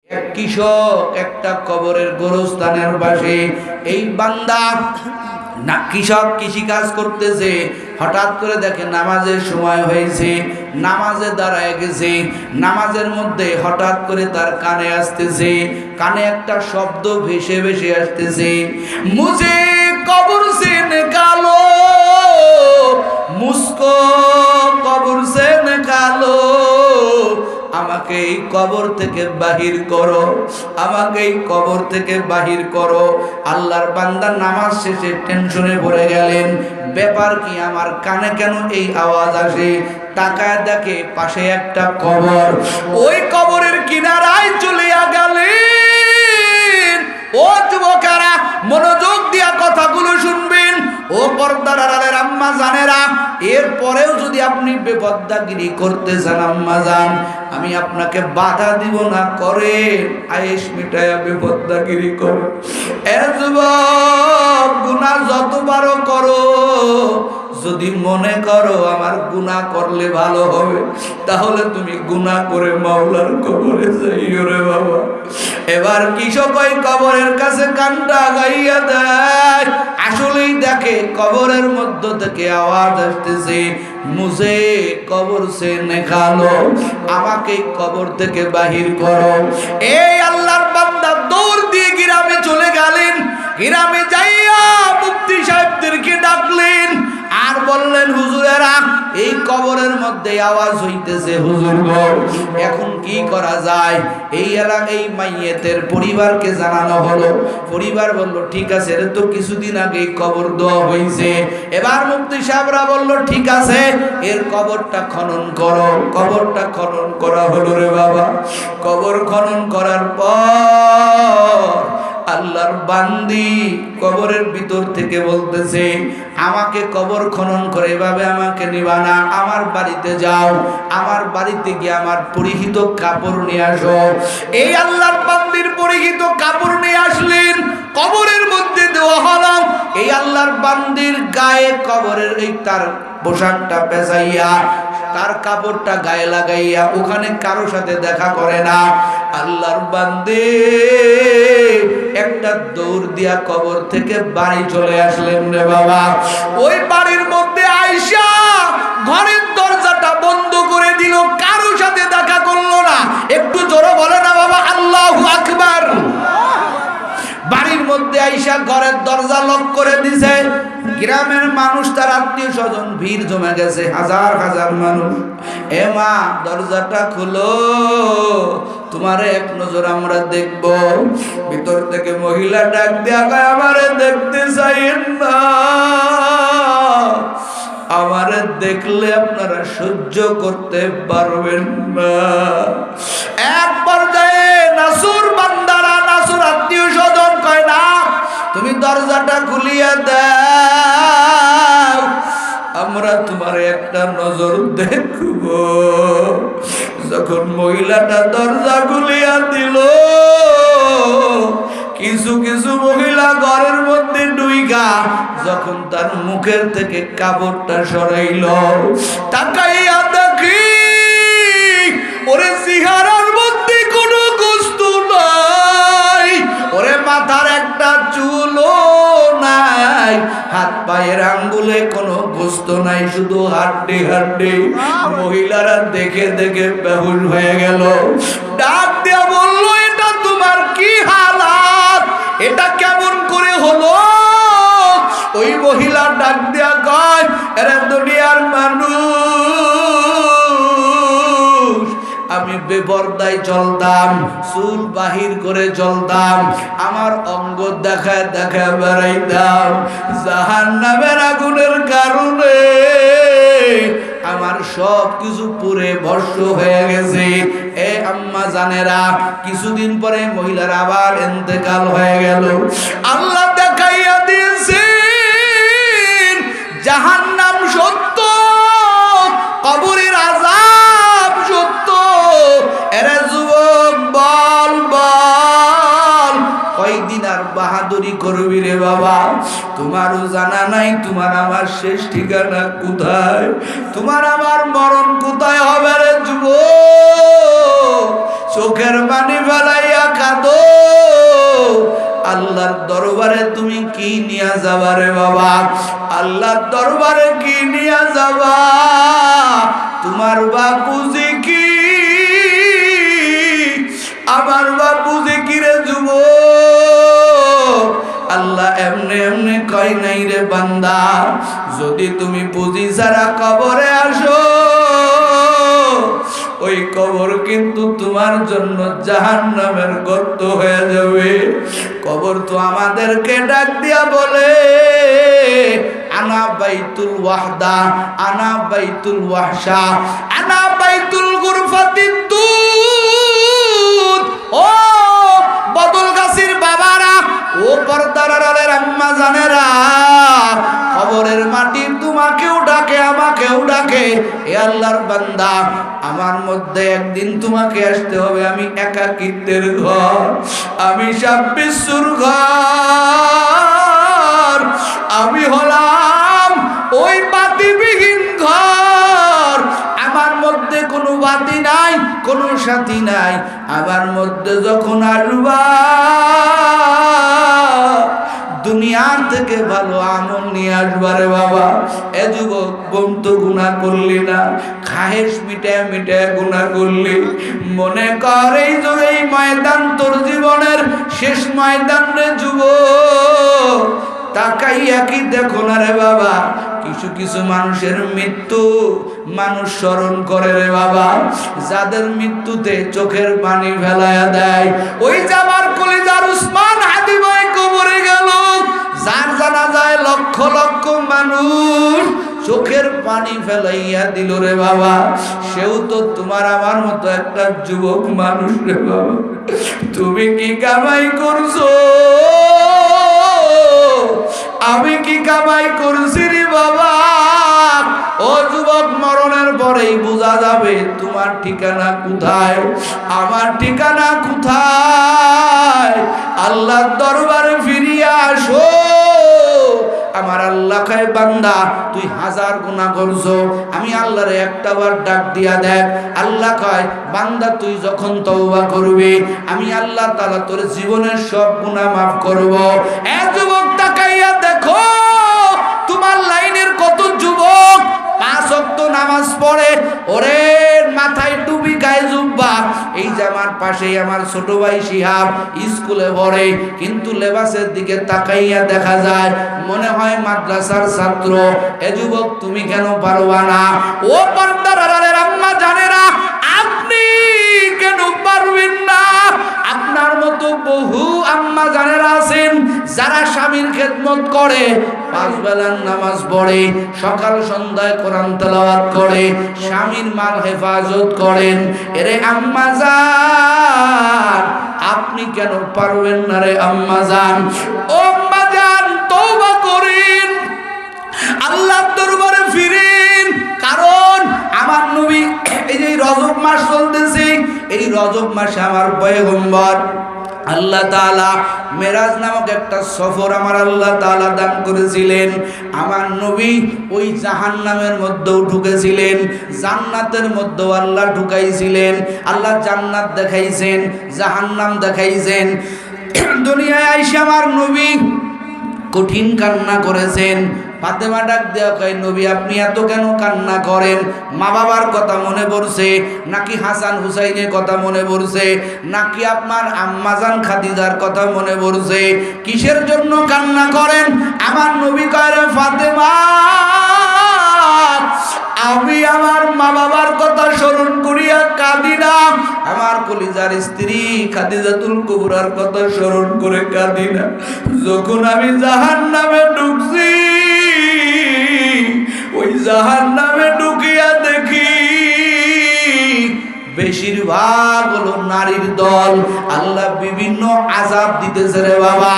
এক কৃষক একটা কবরের গোরস্থানের পাশে, এই বান্দা না কৃষক কৃষিকাজ করতেছে, হঠাৎ করে দেখে নামাজের সময় হয়েছে, নামাজে দাঁড়ায় গেছে। নামাজের মধ্যে হঠাৎ করে তার কানে আসতেছে, কানে একটা শব্দ ভেসে ভেসে আসতেছে, মুঝে কবর সে নিকালো, মুঝকো কবর সে নিকালো, আমাকে এই কবর থেকে বাহির করো, আমাকে এই কবর থেকে বাহির করো। আল্লাহর বান্দা নামাজ শেষে টেনশনে পড়ে গেলেন, ব্যাপার কি, আমার কানে কেন এই আওয়াজ আসে? তাকায় দেখে পাশে একটা কবর, ওই কবরের কিনারায় চলিয়া গেলেন। ও যুবকেরা, মনোযোগ দিয়া কথাগুলো শুনবেন। ও পর্দার আড়ালের আম্মা জানেরা, এরপরেও যদি আপনি বেপরদাগিরি করতে চান আম্মা জান, আমি আপনাকে বাধা দিব না, করে আয়েশ মিটায়া বেপরদাগিরি করো। এ যুবক, গুনাহ যতবারও করো, যদি মনে করো আমার গুনাহ করলে ভালো হবে, তাহলে তুমি গুনাহ করে মাওলার কবরে যাইও রে বাবা। এবার কৃষক ওই কবরের কাছে কানটা গাইয়া দেয়, আসলেই দেখে কবরের মধ্য থেকে আওয়াজ আসতেছে, মুঝে কবর সে নিকালো, আমাকে কবর থেকে বাহির করো। এই আল্লাহর বান্দা দৌড় দিয়ে গ্রামে চলে গেলেন। গ্রামে যাইয়া মুফতি সাহেবদেরকে ডাকলেন আর বললেন, হুজুরেরা, এই কবরের মধ্যে আওয়াজ হইতেছে, হুজুর গো, এখন কি করা যায়? এই এলাকায় মাইয়েতের পরিবারকে জানানো হলো। পরিবার বলল, ঠিক আছে, এর তো কিছুদিন আগে কবর দেওয়া হয়েছে। এবার মুফতি সাহেবরা বলল, ঠিক আছে, এর কবরটা খনন করো। কবরটা খনন করা হলো রে বাবা। কবর খনন করার পর আল্লাহর বান্দি কবরের ভিতর থেকে বলতেছে, আমাকে কবর খনন করে এভাবে আমাকে নিবা না, আমার বাড়িতে যাও, আমার বাড়িতে গিয়ে আমার পরিহিত কাপড় নিয়ে আসো। এই আল্লাহর বান্দির পরিহিত কাপড় নিয়ে আসলেন, কবরের মধ্যে দেওয়া হলো। এই আল্লাহর বান্দির গায়ে কবরের এই তার পোশাকটা পেঁচাইয়া, তার কাপড়টা গায়ে লাগাইয়া ওখানে কারো সাথে দেখা করে না। আল্লাহর বান্দে একটা দৌড় দিয়া কবর থেকে বাড়ি চলে আসলেন রে বাবা। ওই বাড়ির মধ্যে আয়েশা ঘরের দরজাটা বন্ধ করে দিল, কারো সাথে দেখা করলো না। একটু জোরে বলে না বাবা, আল্লাহু আকবার। বাড়ির মধ্যে আয়েশা ঘরের দরজা লক করে দিছে। গ্রামের মানুষ, তার আত্মীয় স্বজন ভিড় জমে গেছে, হাজার হাজার মানুষ। এ মা, দরজাটা খুলো, তোমারে এক নজর আমরা দেখব। ভিতর থেকে মহিলা ডাক দেয়া কয়, আমারে দেখতে চাইেন না, আমারে দেখলে আপনারা সহ্য করতে পারবেন না। এক পর্যায়ে নাসুর বান্দারা, নাসুর আত্মীয় স্বজন কয়, না, তুমি দরজাটা খুলিয়া দাও, আমরা তোমার একটা নজর দেখব। যখন মহিলাটা দরজা খুলিয়া দিল, কিছু কিছু মহিলা ঘরের মধ্যে ঢুইকা যখন তার মুখের থেকে কাপড়টা সরাইল, তাকাইয়া দেখি ওরে চেহারার মধ্যে কোনো গোস্ত নাই, ওরে মাথার একটা চুলও নাই, হাত পায়ের আঙ্গুলে কোনো গোস্ত নাই, শুধু হাড্ডি হাড্ডি। মহিলারা দেখে দেখে বেহুশ হয়ে গেল। ডাক দিয়া বলল, এটা তোমার কি হালাত, এটা কেমন করে হলো? ওই মহিলা ডাক দিয়া কয়, এরা দুনিয়ার মানুষ, আমি বেপরদায় চলতাম, চুল বাহির করে চলতাম, আমার অঙ্গ দেখায় দেখায় বেড়াইতাম, জাহান্নামের আগুনের কারণে আমার সব কিছু পুড়ে ভস্ম হয়ে গেছে। এ আম্মা জানেরা, কিছুদিন পরে মহিলার আবার ইন্তেকাল হয়ে গেল। আল্লাহ দেখাইয়া দিয়েছে জাহান্নাম সত্য, কবরের আযাব সত্য। এরে যুবক, বল বল, কয়দিন আর বাহাদুরি করবি রে বাবা? তোমারও জানা নাই তোমার আমার শেষ ঠিকানা কোথায়, তোমার আমার মরণ কোথায় হবে রে যুবক? চোখের পানি ফেলাইয়া কাঁদো, আল্লাহর দরবারে তুমি কি নিয়ে যাবা রে বাবা? আল্লাহর দরবারে কি নিয়ে যাবা? তোমার বাপুজি কি, আমার বাপুজি কি রে যুবক? আল্লাহ এমনে এমনে কয় নাই রে বান্দা, যদি তুমি পুঁজি ছাড়া কবরে আসো, ওই কবর কিন্তু তোমার জন্য জাহান্নামের গর্ত হয়ে যাবে। কবর তো আমাদেরকে ডাক দিয়া বলে, আনা বাইতুল ওয়াহদা, আনা বাইতুল ওয়াহশা, আনা বাইতুল গুরফাতিদ দুদ। ও বদলগাছির বাবারা, ও পর্দার আড়ালের আম্মা জানেরা, কবরের মাটি তোমাকেও ডাকে, আমাকেও ডাকে। এ আল্লাহর বান্দা, আমার মধ্যে একদিন তোমাকে আসতে হবে। আমি একাকিত্বের ঘর, আমি সাব্বিসুর ঘর, আমি হলাম ওই বাতিবিহীন ঘর। আমার মধ্যে কোনো বাতি নাই, কোনো সাথী নাই। আমার মধ্যে যখন আসবা, দুনিয়ার থেকে ভালো আমল নিয়ে আসবা রে বাবা। এ যুবক, বোন তো গুনাহ করলি না, খাহেশ মিটায় মিটায় গুনাহ করলি। মনে কর এই যে এই ময়দান তোর জীবনের শেষ ময়দান রে যুবক। তাকাইয়া কি দেখো না রে বাবা, কিছু কিছু মানুষের মৃত্যু মানুষ স্মরণ করে রে বাবা, যাদের মৃত্যুতে চোখের পানি ফেলায়া দেয়। ওই যে আমার কলিজার উসমান হাদি ভাই কবরে গেল, যার জানাজায় লক্ষ লক্ষ মানুষ চোখের পানি ফেলাইয়া দিল রে বাবা। সেও তো তোমার আমার মতো একটা যুবক মানুষ রে বাবা। তুমি কি কামাই করছো? আমি কি কামাই করছি রে বাবা? ও যুবক, মরণের পরেই বোঝা যাবে তোমার ঠিকানা কোথায়, আমার ঠিকানা কোথায়। আল্লাহর দরবারে ফিরিয়া আসো। আমার আল্লাহ কয়, বান্দা তুই হাজার গুনাহ করছো, আমি আল্লাহরে একটা বার ডাক দিয়া দেখ। আল্লাহ কয়, বান্দা তুই যখন তওবা করবি, আমি আল্লাহ তাআলা তোর জীবনের সব গুনাহ মাফ করব। এ যুবক, তাকাইয়া দেখো তোমার লাইনের কত যুবক 5 ওয়াক্ত নামাজ পড়ে, ওরে মাথায় টুপি গায়ে জুব্বা। এই যে আমার পাশেই আমার ছোট ভাই শিহাব স্কুলে পড়ে, কিন্তু লেবাসের দিকে তাকাইয়া দেখা যায় মনে হয় মাদ্রাসার ছাত্র। এ যুবক, তুমি কেন পারবা না? ও পর্দার আড়ালের আম্মা জানেরা, আপনি কেন পারবেন না? আপনার মতো বহু আম্মা জানেরা আছেন যারা স্বামীর খেদমত করে, 5 বেলার নামাজ পড়ে, সকাল সন্ধ্যায় কোরআন তেলাওয়াত করে, স্বামীর মাল হেফাজত করেন। এরে আম্মা জান, আপনি কেন পারবেন না রে আম্মা জান? ও আম্মা জান, তওবা করেন, আল্লাহর দরবারে ফিরেন। কারণ আমার নবী, এই যে রজব মাস চলতেছে, এই রজব মাসে আমার পয়গম্বর আল্লাহ তাআলা মেরাজ নামক একটা সফর আমার আল্লাহ তাআলা দান করেছিলেন। আমার নবী ওই জাহান্নামের মধ্যেও ঢুকেছিলেন, জান্নাতের মধ্যেও আল্লাহ ঢুকাইছিলেন। আল্লাহ জান্নাত দেখাইছেন, জাহান্নাম দেখাইছেন। দুনিয়ায় আইসা আমার নবী কঠিন কান্না করেছেন। ফাতেমা ডাক দেওয়া কয়, নবী আপনি এত কেন কান্না করেন? মা বাবার কথা মনে পড়ছে, নাকি হাসান হুসাইনের কথা মনে পড়ছে, নাকি আপনার আম্মাজান খাদিজার কথা মনে পড়ছে? কিসের জন্য কান্না করেন? আমার নবী কয়, রে ফাতেমা, আমি আমার মা বাবার কথা স্মরণ করিয়া কাঁদি না, আমার কলিজার স্ত্রী খাদিজাতুল কুবরার কথা স্মরণ করে কাঁদি না। যখন আমি জাহান্নামে ঢুকছি, ওই জাহান্নামে ঢুকিয়া দেখি বেশিরভাগ হলো নারীর দল। আল্লাহ বিভিন্ন আযাব দিতেছে রে বাবা,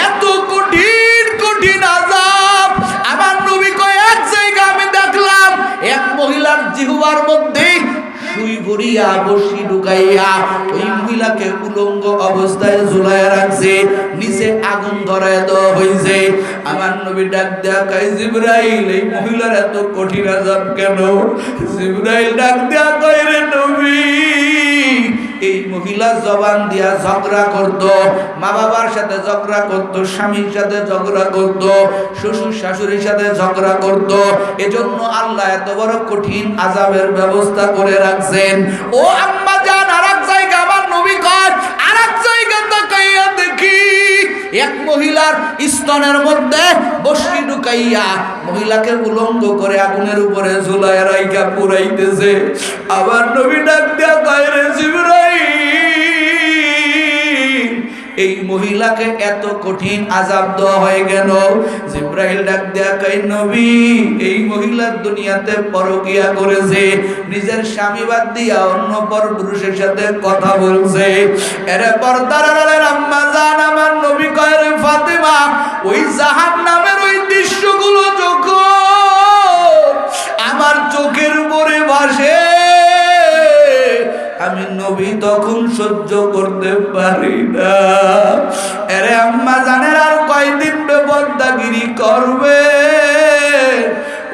এত কঠিন কঠিন আযাব। আমার নবী কয়, এক জায়গা আমি দেখলাম এক মহিলার জিহ্বার মধ্যে সুই ভরিয়া বসি ঢুকাইয়া ওই মহিলাকে উলঙ্গ অবস্থায় ঝুলাইয়া রাখছে, নিচে আগুন ধরায় দেওয়া হয়েছে। আমার নবী ডাক দেয়া কয়, জিবরাইল, এই মহিলার এত কঠিন আযাব কেন? জিবরাইল ডাক দেয়া কয়, রে নবী, এই মহিলা জবান দিয়া ঝগড়া করত, মা বাবার সাথে ঝগড়া করত, স্বামীর সাথে ঝগড়া করত, শ্বশুর শাশুড়ির সাথে ঝগড়া করত। এজন্য আল্লাহ এত বড় কঠিন আযাবের ব্যবস্থা করে রাখছেন। ও আম্মা জান, আরেক জায়গা আমার নবী কয়, আরেক জায়গা তাকাইয়া দেখি এক মহিলার স্তনের মধ্যে বসি ঢুকাইয়া মহিলাকে উলঙ্গ করে আগুনের উপরে ঝুলাইয়া রাইখা পুরাইতেছে। আবার নবী ডাক দিয়া কয়, রে জিবরাইল, এই মহিলাকে এত কঠিন আযাব দেওয়া হয় কেন? জিবরাইল ডাক দেয়া কয়, নবী, এই মহিলা দুনিয়াতে পরকিয়া করেছে, নিজের স্বামী বাদ দিয়া অন্য পরপুরুষের সাথে কথা বলছে। এর পর্দার আড়ালের আম্মা জান আমার নবী কয়, রে ফাতেমা, ওই জাহান্নামের ওই দৃশ্যগুলো যখন আমার চোখের উপরে ভাসে, আমি নবী তখন সহ্য করতে পারি না। আরে আম্মা জানের আর কয়দিন বেপরদাগিরি করবে?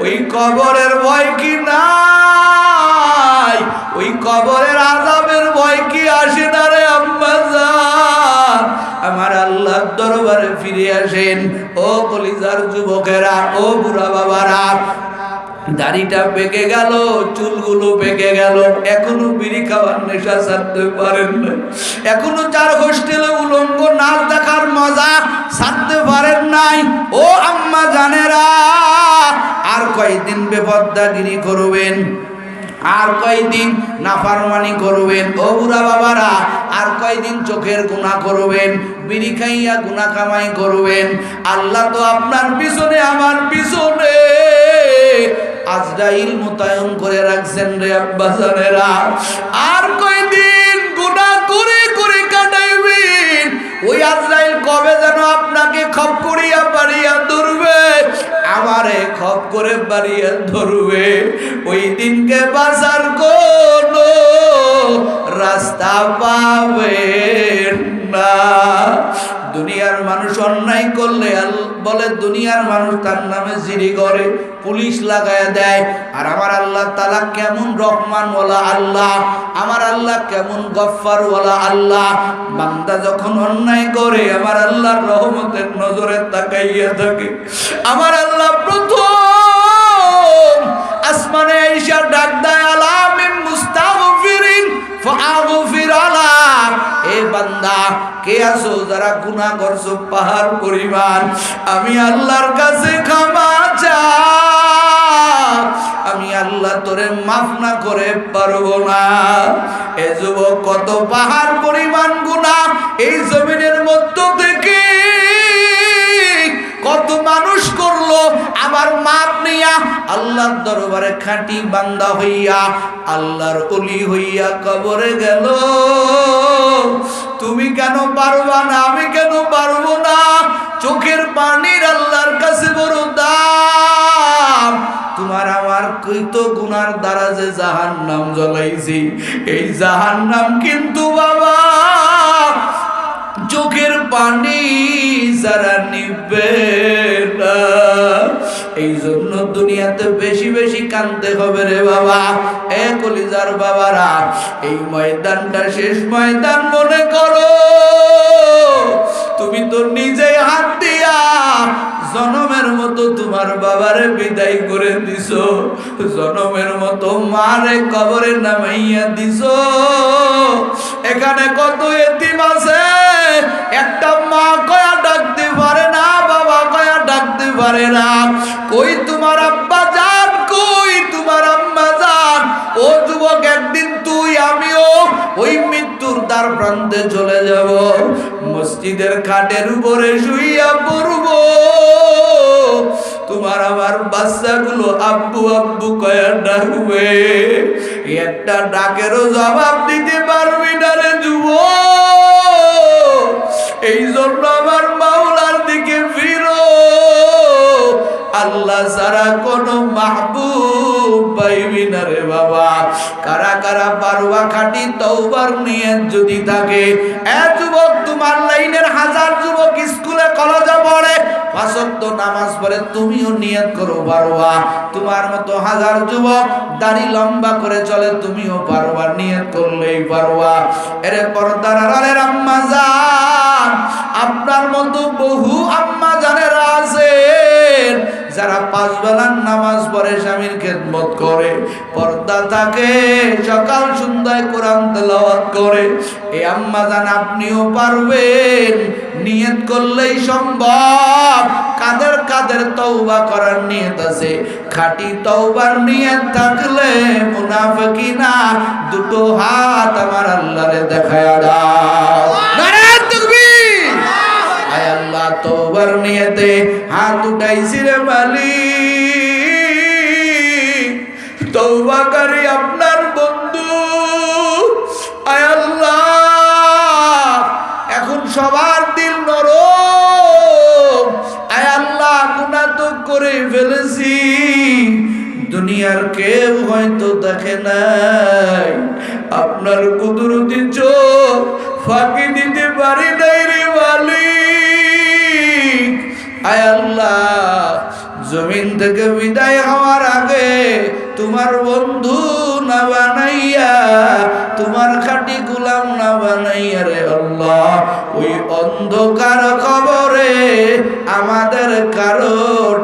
ওই কবরের ভয় কি নাই? ওই কবরের আযাবের ভয় কি আসে না রে আম্মা জান? আমার আল্লাহর দরবারে ফিরে আসেন ও কলিজার যুবকেরা, ও বুড়া বাবারা। দাড়িটা পেকে গেল, চুলগুলো পেকে গেল, এখনো বিড়ি খাওয়ার নেশা ছাড়তে পারেন না, এখনো চার হোস্টেলে উলঙ্গ নাচ দেখার মজা ছাড়তে পারেন নাই। ও আম্মা জানেরা, আর কয়দিন বেপরদাগিরি করবেন? আর কয়দিন নাফরমানি করবেন? ও বুড়া বাবারা, আর কয়দিন চোখের গুনাহ করবেন, বিড়ি খাইয়া গুনাহ কামাই করবেন? আল্লাহ তো আপনার পিছনে আমার পিছনে আজরাইল মোতায়েন করে রাখছেন রে আব্বা জানেরা। আর কয়দিন গুনাহ করে করে কাটাইবেন? ওই আজরাইল কবে যেন আপনাকে খপ করিয়া বাড়িয়া ধরবে, আমারে খপ করে বাড়িয়া ধরবে। ওই দিনকে বাঁচার কোনো রাস্তা পাবেন না। দুনিয়ার মানুষ অন্যায় করলে বলে দুনিয়ার মানুষ তার নামে জিডি করে, পুলিশ লাগায় দেয়। আর আমার আল্লাহ তাআলা কেমন রহমানওয়ালা আল্লাহ, আমার আল্লাহ কেমন গফফারওয়ালা আল্লাহ। বান্দা যখন অন্যায় করে আমার আল্লাহর রহমতের নজরে তাকাইয়া থাকে। আমার আল্লাহ প্রথম আসমানে আইসা ডাক দেয়, আলামিন মুস্তাগফিরিন ফাগফির আলা। এ বান্দা, কে আছো যারা গুনাহ করছো পাহাড় পরিমাণ, আমি আল্লাহর কাছে ক্ষমা চাও, আমি আল্লাহ তোরে মাফ না করে পারবো না। এ যুবক, কত পাহাড় পরিমাণ গুনাহ এই জমিনের মধ্য থেকে কত মানুষ করলো, আবার মাপ নিয়া আল্লাহর দরবারে খাঁটি বান্দা হইয়া আল্লাহর ওলি হইয়া কবরে গেল। তুমি কেন পারবা না? আমি কেন পারবো না? চোখের পানির আল্লাহর কাছে বড় দাম। তোমার আমার কইত গুনার দ্বারা যে জাহান্নাম জ্বলাইছি, এই জাহান্নাম কিন্তু বাবা চোখের পানি যারা নিবে না। এই জন্য দুনিয়াতে বেশি বেশি কাঁদতে হবে রে বাবা। এ কলিজার বাবারা, এই ময়দানটা শেষ ময়দান মনে করো। তুমি তো নিজে হাত দিয়া জনমের মতো তোমার বাবারে বিদায় করে দিছো, জনমের মতো মারে কবরে নামাইয়া দিছো। এখানে কত এতিম আছে, একটা মা কয়া ডাকতে পারে না, বাবা কয়া ডাকতে পারে না। কই তোমার আব্বা জান, কই তোমার আম্মা জান? ও যুবক, একদিন তুই আমিও ওই মৃত্যুর দ্বার প্রান্তে চলে যাব, মসজিদের খাটের উপরে শুইয়া পড়ব। তোমার আমার বাচ্চাগুলো আব্বু আব্বু কয়া ডাকবে, একটা ডাকেরও জবাব দিতে পারবি না রে যুবক। এই জন্য আমার মাওলার দিকে ফিরো। আল্লাহ ছাড়া কোনো মাহবুব পাইবি না রে বাবা। কারা কারা পারবা খাঁটি তওবার নিয়ত যদি থাকে? এ যুবক, তোমার লাইনের হাজার যুবক স্কুলে কলেজে পড়ে, পাঁচ ওয়াক্ত নামাজ পড়ে তুমিও নিয়ত করো পারবা। তোমার মতো হাজার যুবক দাড়ি লম্বা করে চলে, তুমিও পারবা, নিয়ত করলেই পারবা। এরে পর্দার আড়ালের আম্মা জান, আপনার মতো বহু আম্মা জানেরা আছেন যারা পাঁচ বেলার নামাজ পড়ে, স্বামীর খেদমত করে, পর্দা থাকে, সকাল সন্ধ্যায় কোরআন তেলাওয়াত করে। এই আম্মা জান আপনিও পারবেন, নিয়ত করলেই সম্ভব। কাদের কাদের তওবা করার নিয়ত আছে? খাঁটি তওবার নিয়ত থাকলে মুনাফিকিনা দুটো হাত আমার আল্লাহরে দেখায়া দাও। নারে তাকবীর! আয় আল্লাহ, তওবার নিয়তে হাত উঠাইছি রে মালিক, তওবাকারী আপনার বন্ধু। আয় আল্লাহ, এখন সবার দিল নরম। আয় আল্লাহ, গুনাহ তো করে ফেলেছি, দুনিয়ার কেউ হয়তো দেখে নাই, আপনার কুদরতি চোখ ফাঁকি দিতে পারি নাই রে মালিক। আয় আল্লাহ, জমিন থেকে বিদায় হওয়ার আগে তোমার বন্ধু না বানাইয়া, তোমার খাঁটি গোলাম না বানাইয়া রে আল্লাহ, ওই অন্ধকার কবরে আমাদের কারো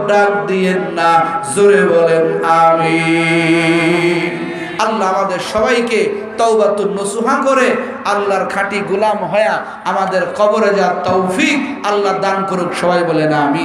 ডাক দিয়েন না। জোরে বলেন আমিন। আল্লাহ আমাদের সবাইকে তওবাতুন নসুহা করে আল্লাহর খাঁটি গোলাম হয়া আমাদের কবরে যাওয়ার তৌফিক আল্লাহ দান করুক। সবাই বলেন আমিন।